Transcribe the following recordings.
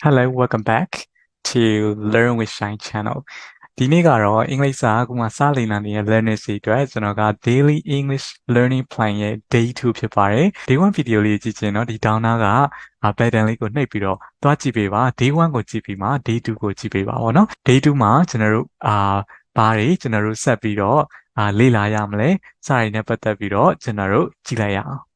Hello, welcome back to Learn with Shine Channel. ဒီနေ့ကတော့အင်္ဂလိပ်စာကမှစလည်နာနေတဲ့ learners တွေအတွက်ကျွန်တော်က Daily English Learning Plan ရဲ့ Day 2ဖြစ်ပါတယ်။ Day 1 video လေးကြည့်ချင်တော့ဒီ down နာကpattern လေးကိုနှိပ်ပြီးတော့သွားကြည့်ပေးပါ။ Day 1ကိုကြည့်ပြီးမှ Day 2ကိုကြည့်ပေးပါဗောနော်။ Day 2မှာကျွန်တော်တို့ဘာတွေကျွန်တော်တို့ဆက်ပြီးတော့လေ့လာရမလဲစတာတွေနဲ့ပတ်သက်ပြီးတော့ကျွန်တော်တို့ကြည့်လိုက်ရအောင်။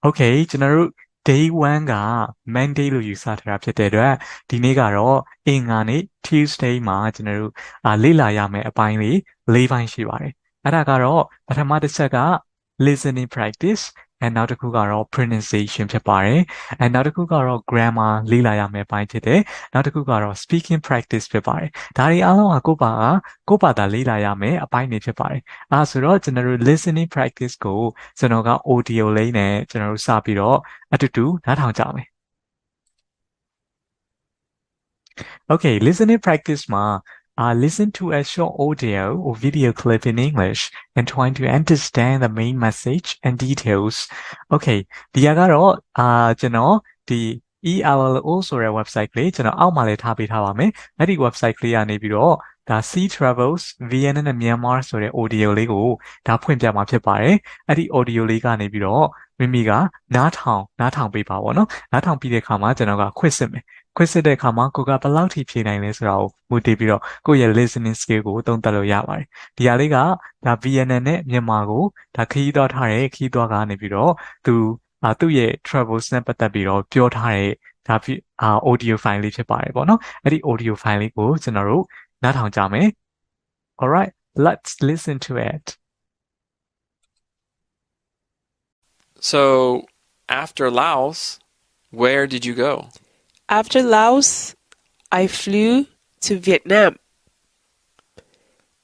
Okay ကျွန်တော်တို့ day 1က Monday လို့ယူဆထားတာဖြစ်တဲ့အတွက်ဒီနေ့ကတော့အင်္ဂါနေ့ Tuesday မှာကျွန်တော်တို့လေ့လာရမယ့်အပိုင်းလေး၄ပိုင်းရှိပါတယ်။အဲ့ဒါကတော့ပထမတစ်ချက်က listening practice နောက်တစ်ခုကတော့ pronunciation ဖြစ်ပါတယ်။နောက်တစ်ခုကတော့ grammar လေ့လာရမယ့်အပိုင်းဖြစ်တယ်။နောက်တစ်ခုကတော့ speaking practice ဖြစ်ပါတယ်။ဒါတွေအားလုံးကကိုယ့်ဘာသာလေ့လာရမယ့်အပိုင်းတွေဖြစ်ပါတယ်။ဆိုတော့ကျွန်တော်တို့ listening practice ကိုကျွန်တော်က audio လေးနဲ့ကျွန်တော်တို့စပြီးတော့အတူတူနားထောင်ကြမယ်။ Okay, listening practice မှာlisten to a short audio or video clip in English and trying to understand the main message and details. Okay, ဒီကတော့ကျွန်တော်ဒီ ELLO ဆိုတဲ့ website လေးကျွန်တော်အောက်မှာလည်းထားပေးထားပါမယ်။အဲ့ဒီ website လေးကနေပြီးတော့ဒါ Sea Travels Vietnam နဲ့ Myanmar ဆိုတဲ့ audio လေးကိုဒါဖွင့်ပြမှာဖြစ်ပါတယ်။အဲ့ဒီ audio လေးကနေပြီးတော့မိမိကနားထောင်ပေးပါပေါ့နော်။နားထောင်ပြီးတဲ့အခါမှာကျွန်တော်က quiz စစ်မယ်။ quiz စစ်တဲ့အခါမှာကိုကဘယ်လောက်ထိဖြေနိုင်လဲဆိုတာကိုမူတည်ပြီးတော့ကိုယ့်ရဲ့ listening skill ကိုသုံးသပ်လို့ရပါတယ်။ဒီဟာလေးကဒါ Vietnam နဲ့မြန်မာကိုဒါခရီးသွားထားတဲ့ခရီးသွားကနေပြီးတော့သူ့ရဲ့ travels နဲ့ပတ်သက်ပြီးတော့ပြောထားတဲ့ဒါaudio file လေးဖြစ်ပါတယ်ပေါ့နော်။အဲ့ဒီ audio file လေးကိုကျွန်တော်တို့နားထောင်ကြမယ်။ All right, let's listen to it. So, after Laos, where did you go? After Laos, I flew to Vietnam.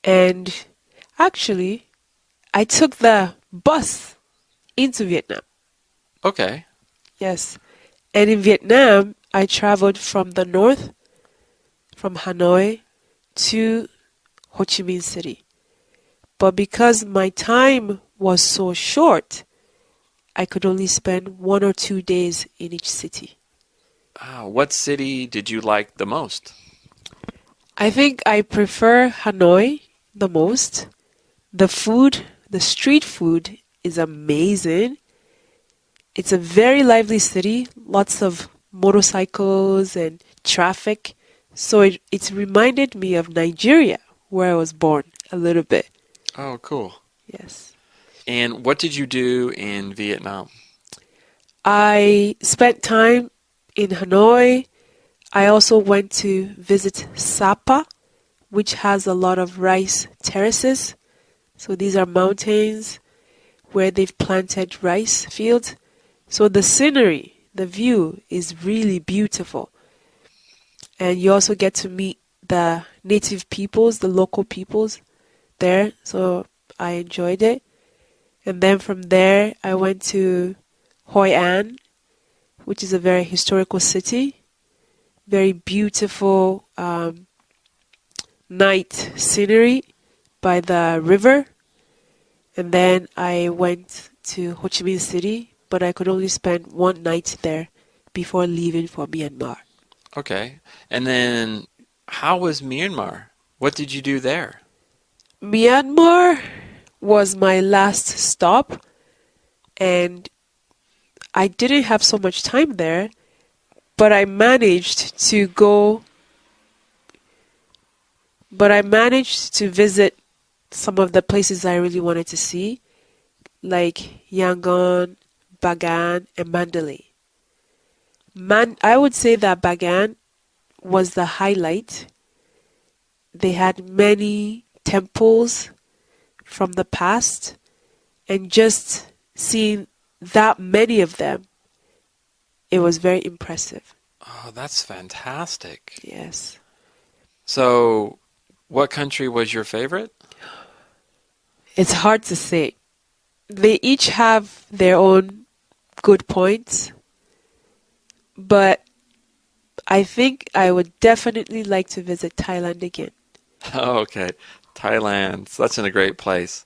And actually, I took the bus into Vietnam. Okay. Yes. And in Vietnam, I traveled from the north, from Hanoi to Ho Chi Minh City. But because my time was so short, I could only spend 1 or 2 days in each city. What city did you like the most? I think I prefer Hanoi the most. The food, the street food is amazing. It's a very lively city, lots of motorcycles and traffic. So it reminded me of Nigeria, where I was born, a little bit. Oh, cool. Yes. And what did you do in Vietnam? I spent time in Hanoi. I also went to visit Sapa, which has a lot of rice terraces. So these are mountains where they've planted rice fields. So the scenery, the view is really beautiful. And you also get to meet the native peoples, the local peoples there. So I enjoyed it. And then from there, I went to Hoi An, which is a very historical city. Very beautiful night scenery by the river. And then I went to Ho Chi Minh City, but I could only spend 1 night there before leaving for Myanmar. Okay. And then how was Myanmar? What did you do there? Myanmar was my last stop, and I didn't have so much time there, but I managed to visit some of the places I really wanted to see, like Yangon, Bagan, and Mandalay. I would say that Bagan was the highlight. They had many temples from the past, and just seeing that many of them, it was very impressive. Oh, that's fantastic. Yes. So, what country was your favorite? It's hard to say. They each have their own good points, but I think I would definitely like to visit Thailand again. Oh, okay. Thailand. That's in a great place.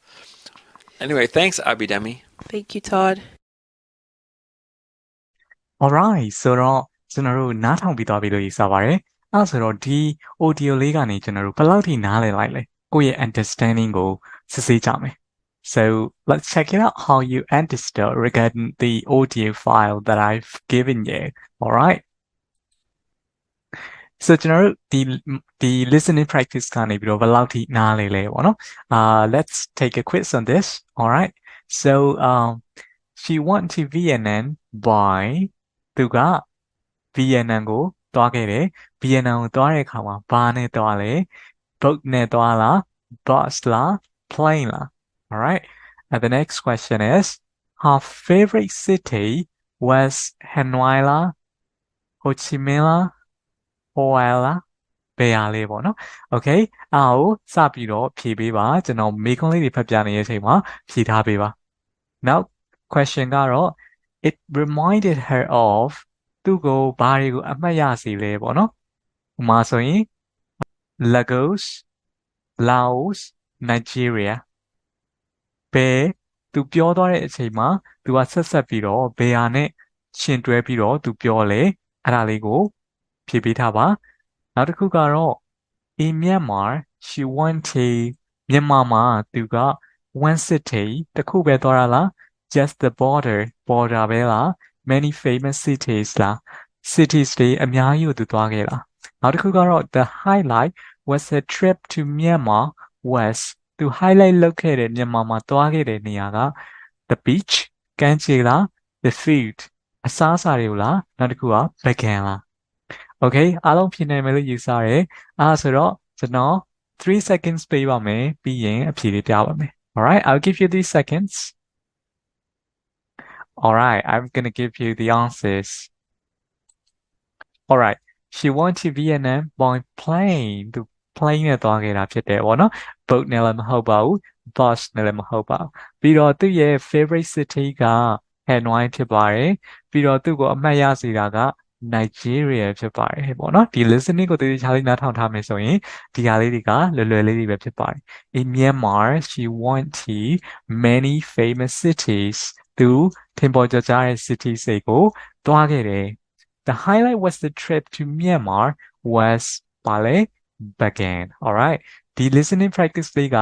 Anyway, thanks, Abidemi. Thank you, Todd. Alright ဆိုတော့ကျွန်တော်တို့နားထောင်ပြီးသွားပြီလို့ယူဆပါတယ်အဲ့ဆိုတော့ဒီ audio လေးကနေကျွန်တော်တို့ဘယ်လောက်ထိနားလည်လိုက်လဲကိုယ့်ရဲ့ understanding ကိုစစ်ဆေးကြမယ် So let's check it out how you understood regarding the audio file that I've given you. Alright. So ကျွန်တော်တို့ဒီ listening practice ကနေပြီးတော့ဘယ်လောက်ထိနားလည်လဲပေါ့နော် let's take a quiz on this. Alright. So she went to Vietnam by သူက Vietnam ကိုသွားခဲ့တယ် Vietnam ကိုသွားတဲ့အခါမှာဘာနဲ့သွားလဲ boat နဲ့သွားလား bus လား plane လား Alright. And the next question is her favorite city was Hanoi လား Ho Chi Minh လား Hawaii လား ဘယ်ဟာလဲပေါ့နော် Okay အားကိုစပြီးတော့ဖြေပေးပါကျွန်တော်မေးခွန်းလေးတွေဖတ်ပြနေတဲ့အချိန်မှာဖြေထားပေးပါ Now question ကတော့ it reminded her of သူ့ကိုဘာတွေကိုအမှတ်ရစေလဲပေါ့နော်ဥပမာဆိုရင် Lagos Laos Nigeria ဘယ်သူပြောသွားတဲ့အချိန်မှာသူကဆက်ပြီးတော့ဘယ်ဟာနဲ့ရှင်တွဲပြီးတော့သူပြောလဲအဲ့ဒါလေးကိုဖြေပေးထားပါနောက်တစ်ခုကတော့ in Myanmar she went to မြန်မာမှာသူက one city တစ်ခုပဲသွားတာလား just the border ပဲလား many famous cities လား cities တွေအများကြီးကိုသူသွားခဲ့လားနောက်တစ်ခုကတော့ the highlight was a trip to Myanmar was သူ highlight လုပ်ခဲ့တဲ့မြန်မာမှာသွားခဲ့တဲ့နေရာက the beach ကမ်းခြေလား the food အစားအစာတွေကိုလားနောက်တစ်ခုက vegan လား Okay အားလုံးဖြေနိုင်မယ်လို့ယူဆရတယ်အဲ့ဆိုတော့ကျွန်တော်3 seconds ပေးပါမယ်ပြီးရင်အဖြေလေးပြပါမယ် Alright I'll give you 3 seconds Alright I'm gonna give you the answers Alright she went to Vietnam by plane သူ plane နဲ့သွားခဲ့တာဖြစ်တယ်ပေါ့နော် boat နဲ့လည်းမဟုတ်ပါဘူး bus နဲ့လည်းမဟုတ်ပါဘူးပြီးတော့သူ့ရဲ့ favorite city က Hanoi ဖြစ်ပါတယ်ပြီးတော့သူ့ကိုအမှတ်ရစေတာက Nigeria ဖြစ်ပါတယ်ပေါ့နော်ဒီ listening ကိုတည်တည်ချာလေးနားထောင်ထားမယ်ဆိုရင်ဒီဟာလေးတွေကလွယ်လေးတွေပဲဖြစ်ပါတယ် In Myanmar she went to many famous cities သူထင်ပေါ်ကျော်ကြားတဲ့ cities တွေကိုသွားခဲ့တယ် The highlight was the trip to Myanmar was ပါလေ Bagan alright ဒီ listening practice လေးက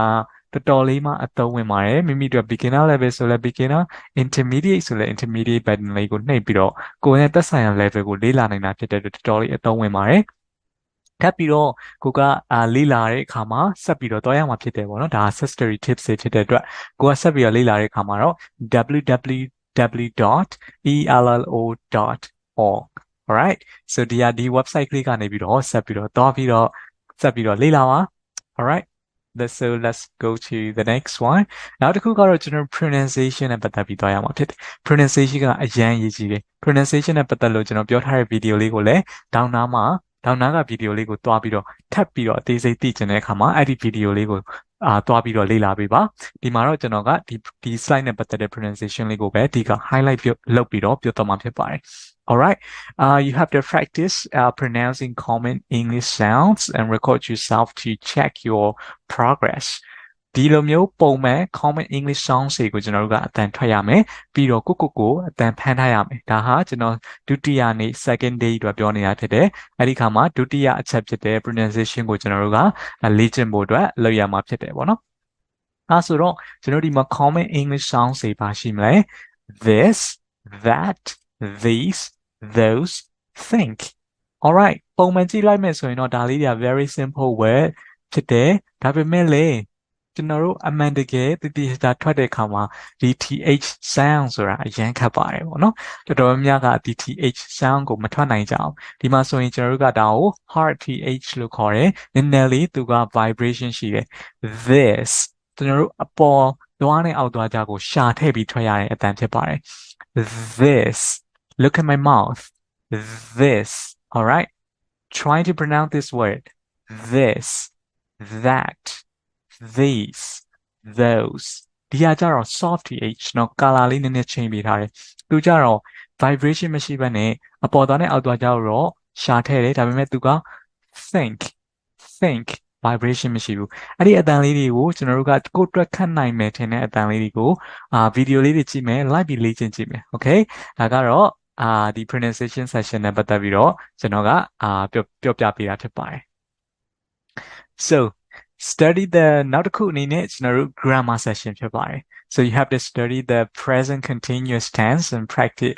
တော်တော်လေးမှအသုံးဝင်ပါတယ်မိမိတို့ beginner level ဆိုလဲ beginner intermediate ဆိုလဲ intermediate button လေးကိုနှိပ်ပြီးတော့ကိုယ်နဲ့သက်ဆိုင်ရာ level ကိုလေ့လာနိုင်တာဖြစ်တဲ့အတွက်တော်တော်လေးအသုံးဝင်ပါတယ်ထပ်ပြီးတော့ကိုကလေ့လာတဲ့အခါမှာဆက်ပြီးတော့တွားရမှာဖြစ်တယ်ပေါ့နော်ဒါ accessory tips တွေဖြစ်တဲ့အတွက်ကိုကဆက်ပြီးတော့လေ့လာတဲ့အခါမှာတော့ www.ello.org alright so ဒီ website ကလေးကနေပြီးတော့ဆက်ပြီးတော့တွားပြီးတော့ဆက်ပြီးတော့လေ့လာပါ alright let's go to the next one နောက်တစ်ခုကတော့ကျွန်တော် pronunciation နဲ့ပတ်သက်ပြီးသွားရမှာဖြစ်တယ် pronunciation ကအရန်ရေးကြီးတယ် pronunciation နဲ့ပတ်သက်လို့ကျွန်တော်ပြောထားတဲ့ video လေးကိုလည်းဒေါင်းနာက video လေးကိုတွားပြီးတော့ထပ်ပြီးတော့အသေးစိတ်သိချင်တဲ့အခါမှာအဲ့ဒီ video လေးကိုတွားပြီးတော့လေ့လာပေးပါဒီမှာတော့ကျွန်တော်ကဒီ slide နဲ့ပတ်သက်တဲ့ pronunciation လေးကိုပဲဒီက highlight လုပ်ပြီးတော့ပြောတော့မှာဖြစ်ပါတယ် Alright, you have to practice pronouncing common English sounds and record yourself to check your progress. ဒီလိုမျိုးပုံမှန် common English sounds တွေကိုကျွန်တော်တို့ကအတန်ထွက်ရမယ်ပြီးတော့ကိုအတန်ဖန်ထားရမယ်ဒါဟာကျွန်တော်ဒုတိယနေ့ second day အတွက်ပြောနေတာဖြစ်တယ်အဲ့ဒီခါမှာဒုတိယအချက်ဖြစ်တဲ့ pronunciation ကိုကျွန်တော်တို့ကလေ့ကျင့်ဖို့အတွက်လုပ်ရမှာဖြစ်တယ်ပေါ့နော်အဲ့ဆိုတော့ကျွန်တော်ဒီမှာ common English sounds တွေပါရှိမလဲ this that these those think alright ပုံမှန်ကြည့်လိုက်မယ်ဆိုရင်တော့ဒါလေးတွေက very simple word ဖြစ်တယ်ဒါပေမဲ့လေကျွန်တော်တို့အမှန်တကယ်တတိယထွက်တဲ့အခါမှာဒီ th sound ဆိုတာအရင်ခတ်ပါတယ်ပေါ့နော်တော်တော်များများကဒီ th sound ကိုမထွက်နိုင်ကြအောင်ဒီမှာဆိုရင်ကျွန်တော်တို့ကဒါကို hard th လို့ခေါ်တယ်နည်းနည်းလေးသူက vibration ရှိတယ် this ကျွန်တော်တို့အပေါ်သွားနဲ့အောက်သွားကြကိုရှာထည့်ပြီးထွက်ရတဲ့အတန်ဖြစ်ပါတယ် this look at my mouth this alright try to pronounce this word this that these those ဒီကကြတော့ soft th เนาะ color လေးနည်းနည်းချိန်ပေးထားတယ်သူကြတော့ vibration မရှိဘဲနဲ့အပေါ်သွားနဲ့အောက်သွားကြတော့ရှာထည့်တယ်ဒါပေမဲ့သူက think vibration မရှိဘူးအဲ့ဒီအတန်လေးတွေကိုကျွန်တော်တို့ကကိုယ်အတွက်ခတ်နိုင်မယ်ထင်တဲ့အတန်လေးတွေကိုဗီဒီယိုလေးတွေကြည့်မယ် like ပြီးလေ့ကျင့်ကြည့်မယ် okay ဒါကတော့ဒီ pronunciation session နဲ့ပတ်သက်ပြီးတော့ကျွန်တော်ကပြောပြပေးတာဖြစ်ပါတယ် so study the နောက်တစ်ခုအနေနဲ့ကျွန်တော်တို့ grammar session ဖြစ်ပါတယ် so you have to study the present continuous tense and practice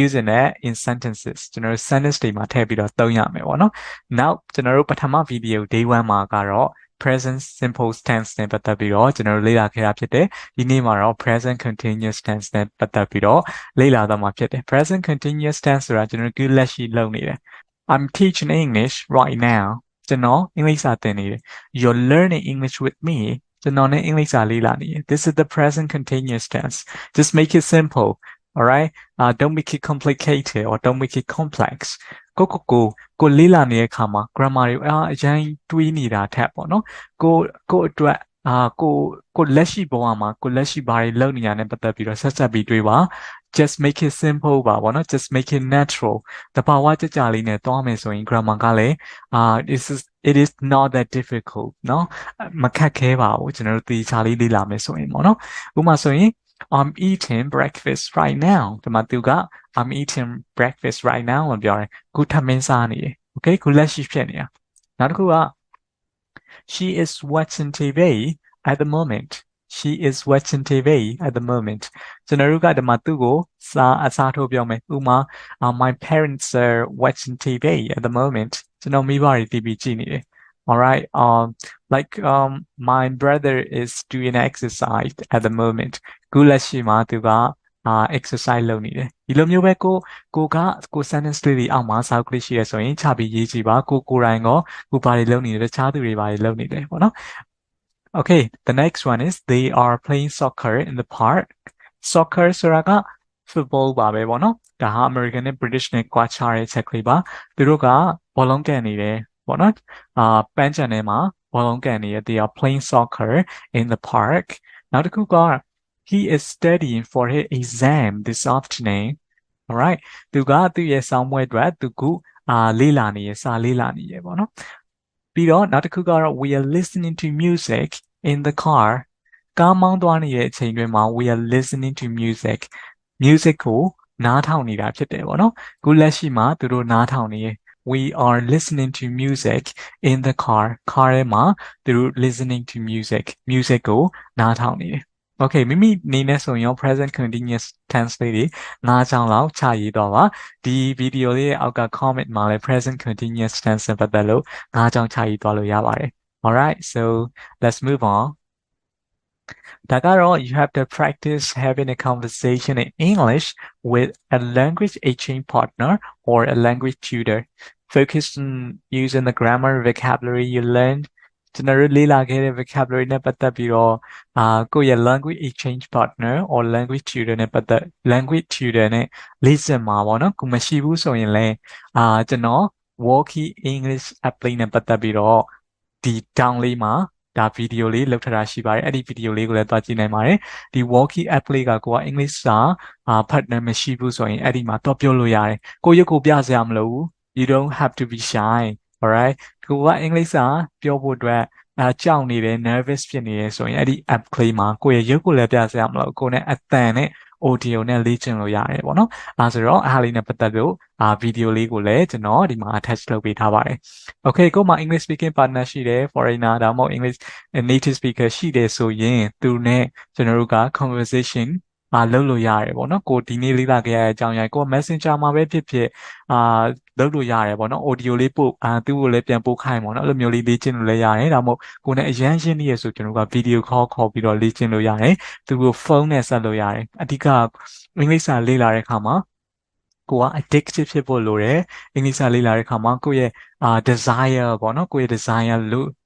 using it in sentences ကျွန်တော်တို့ sentence တွေမှာထည့်ပြီးတော့သုံးရမယ်ပေါ့နော် now ကျွန်တော်တို့ပထမ video day 1မှာကတော့ present simple tense နဲ့ပတ်သက်ပြီးတော့ကျွန်တော်တို့လေ့လာခဲ့တာဖြစ်တယ်ဒီနေ့မှာတော့ present continuous tense နဲ့ပတ်သက်ပြီးတော့လေ့လာတော့မှာဖြစ်တယ် present continuous tense ဆိုတာကျွန်တော်တို့ လက်ရှိလုပ်နေတယ် I'm teaching English right now ကျွန်တော်အင်္ဂလိပ်စာသင်နေတယ် You're learning English with me ကျွန်တော်နဲ့အင်္ဂလိပ်စာလေ့လာနေတယ် This is the present continuous tense just make it simple all right don't make it complicated or don't make it complex ကိုလေးလာနေတဲ့အခါမှာ grammar တွေအရင်တွေးနေတာထက်ပေါ့နော်ကိုအတွက်ကိုလက်ရှိဘဝမှာကိုလက်ရှိဘာတွေလုပ်နေရတဲ့ပတ်သက်ပြီးတော့ဆက်ပြီးတွေးပါ just make it simple ပါပေါ့နော် just make it natural တဘာဝကြကြလေးနဲ့တွားမယ်ဆိုရင် grammar ကလည်းit is not that difficult နော်မခက်ခဲပါဘူးကျွန်တော်တို့ဒီချာလေးလေ့လာမယ်ဆိုရင်ပေါ့နော်ဥပမာဆိုရင် I'm eating breakfast right now ဒီမှာသူက I'm eating breakfast right now လို့ပြောတယ်ခုထမင်းစားနေတယ် okay ခုလက်ရှိဖြစ်နေတာနောက်တစ်ခုက she is watching TV at the moment she is watching TV at the moment ကျွန်တော်တို့ကဒီမှာသူ့ကိုအစားထိုးပြောမယ်ဥပမာ my parents are watching TV at the moment ကျွန်တော်မိဘတွေ TV ကြည့်နေတယ် all right my brother is doing exercise at the moment ခုလက်ရှိမှာသူကexercise လုပ်နေတယ်ဒီလိုမျိုးပဲကို sentence လေးတွေအောက်မှာစာအုပ်ကလေးရှိရဆိုရင်ချပြီးရေးကြည့်ပါကိုယ်တိုင်ကိုဘာတွေလုပ်နေလဲတခြားသူတွေဘာတွေလုပ်နေလဲပေါ့နော် okay the next one is they are playing soccer in the park soccer ဆိုတာက football ပါပဲပေါ့နော်ဒါဟာ American နဲ့ British နဲ့ကွာခြားတဲ့ချက်ကလေးပါသူတို့ကဘောလုံးကန်နေတယ်ပေါ့နော်ပန်းချန်ထဲမှာဘောလုံးကန်နေရ they are playing soccer in the park နောက်တစ်ခုကHe is studying for his exam this afternoon. All right. သူရဲ့ဆောင်းပွဲအတွက်သူကလေ့လာနေရစာလေ့လာနေရပေါ့နော်။ပြီးတော့နောက်တစ်ခုကတော့ we are listening to music in the car. ကားမောင်းသွားနေတဲ့အချိန်တွင်မှာ we are listening to music. Music ကိုနားထောင်နေတာဖြစ်တယ်ပေါ့နော်။ခုလက်ရှိမှာသူတို့နားထောင်နေရ We are listening to music in the car. car ထဲမှာသူတို့ listening to music. music ကိုနားထောင်နေတယ်Okay မိမိနေနဲ့ဆိုရင် present continuous tense လေးတွေ၅ချောင်းလောက်ချရေးတော့ပါဒီ video လေးရဲ့အောက်က comment မှာလည်း present continuous tense နဲ့ပတ်သက်လို့၅ချောင်းချရေးသွားလို့ရပါတယ် all right so let's move on ဒါကတော့ you have to practice having a conversation in English with a language exchange partner or a language tutor focus on using the grammar vocabulary you learnedကျွန်တော်တို့လေ့လာခဲ့တဲ့ vocabulary နဲ့ပတ်သက်ပြီးတော့ကိုယ့်ရဲ့ language exchange partner or language tutor နဲ့ပတ်သက် language tutor နဲ့လေ့ကျင့်မှာပေါ့နော်ကိုမရှိဘူးဆိုရင်လည်းကျွန်တော် Walkie English app လေးနဲ့ပတ်သက်ပြီးတော့ဒီ down လေးမှာဒါ video လေးလုပ်ထားတာရှိပါတယ်အဲ့ဒီ video လေးကိုလည်းတွားကြည့်နိုင်ပါတယ်ဒီ Walkie app လေးကကိုက English စာpartner မရှိဘူးဆိုရင်အဲ့ဒီမှာတော့ပြောလို့ရတယ်ကိုရုပ်ကိုပြစရာမလိုဘူး you don't have to be shy all right ကိုကအင်္ဂလိပ်စာပြောဖို့အတွက်ကြောက်နေတယ် nervous ဖြစ်နေတယ်ဆိုရင်အဲ့ဒီ app ကလေးမှာကိုယ့်ရဲ့ရုပ်ကိုလည်းပြစရာမလိုကိုယ်နဲ့အသံနဲ့ audio နဲ့လေ့ကျင့်လို့ရတယ်ပေါ့နော်ဆိုတော့အားလေးနဲ့ပတ်သက်လို့ video လေးကိုလည်းကျွန်တော်ဒီမှာ attach လုပ်ပေးထားပါတယ် okay ကိုယ်မှာ English speaking partner ရှိတယ် foreigner ဒါမှမဟုတ် English native speaker ရှိတယ်ဆိုရင်သူနဲ့ကျွန်တော်တို့က conversation လုပ်လို့ရတယ်ပေါ့နော်ကိုဒီနေ့လေ့လာခဲ့ရတဲ့အကြောင်းအရာကို Messenger မှာပဲဖြစ်ဖြစ်လုပ်လို့ရတယ်ပေါ့နော် audio လေးပို့သူ့ကိုလည်းပြန်ပို့ခိုင်းပေါ့နော်အဲ့လိုမျိုးလေးလေ့ကျင့်လို့လည်းရတယ်ဒါမှမဟုတ်ကိုနဲ့အရန်ရှင်းနေရဆိုကျွန်တော်က video call ခေါ်ပြီးတော့လေ့ကျင့်လို့ရတယ်သူကိုဖုန်းနဲ့ဆက်လို့ရတယ်အဓိကအင်္ဂလိပ်စာလေ့လာတဲ့အခါမှာကိုက addictive ဖြစ်ဖို့လိုတယ်အင်္ဂလိပ်စာလေ့လာတဲ့အခါမှာကိုယ့်ရဲ့desire ပေါ့နော်ကိုယ့်ရဲ့ desire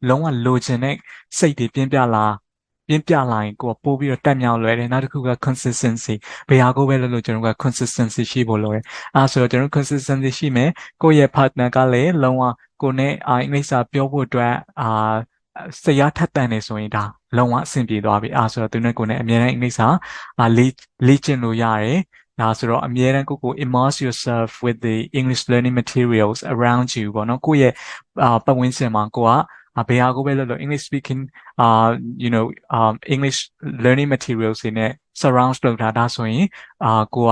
လုံးဝလိုချင်တဲ့စိတ်တွေပြင်းပြလာရင်ကိုပို့ပြီးတော့တက်မြောက်လွယ်တယ်နောက်တစ်ခုက consistency ဘယ်ဟာကိုပဲလို့ကျွန်တော်က consistency ရှိဖို့လိုတယ်ဆိုတော့ကျွန်တော် consistency ရှိမယ်ကိုယ့်ရဲ့ partner ကလည်းလုံးဝကိုနဲ့အင်္ဂလိပ်စာပြောဖို့အတွက်စရာထက်တန်နေဆိုရင်ဒါလုံးဝအဆင်ပြေသွားပြီဆိုတော့သူနဲ့ကိုနဲ့အများနဲ့အင်္ဂလိပ်စာလေ့ကျင့်လို့ရတယ်ဒါဆိုတော့အမြဲတမ်းကို immerse yourself with the English learning materials around you ပေါ့နော်ကိုယ့်ရဲ့ပတ်ဝန်းကျင်မှာကိုက ဘယ်ဟာကိုပဲလုပ်လို့ English speaking English learning materials တွေနဲ့ surround လုပ်တာဒါဆိုရင်ကိုက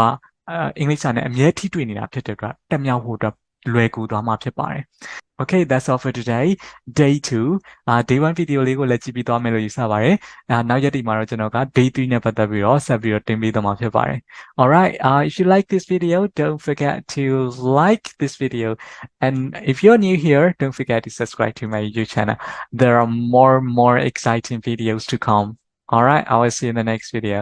အင်္ဂလိပ်စာနဲ့အမြဲထိတွေ့နေတာဖြစ်တဲ့အတွက်တက်မြောက်ဖို့အတွက်လွယ်ကူသွားမှာဖြစ်ပါတယ် Okay, that's all for today. Day 2 day 1 video လေးကိုလည်းကြည့်ပြီးသွားမယ်လို့ယူဆပါတယ်နောက်ရက်ဒီမှာတော့ကျွန်တော်က day 3နဲ့ပတ်သက်ပြီးတော့ဆက်ပြီးတော့တင်ပေးသွားမှာဖြစ်ပါတယ် Alright, if you like this video, don't forget to like this video. And if you're new here, don't forget to subscribe to my YouTube channel. There are more exciting videos to come. Alright, I will see you in the next video.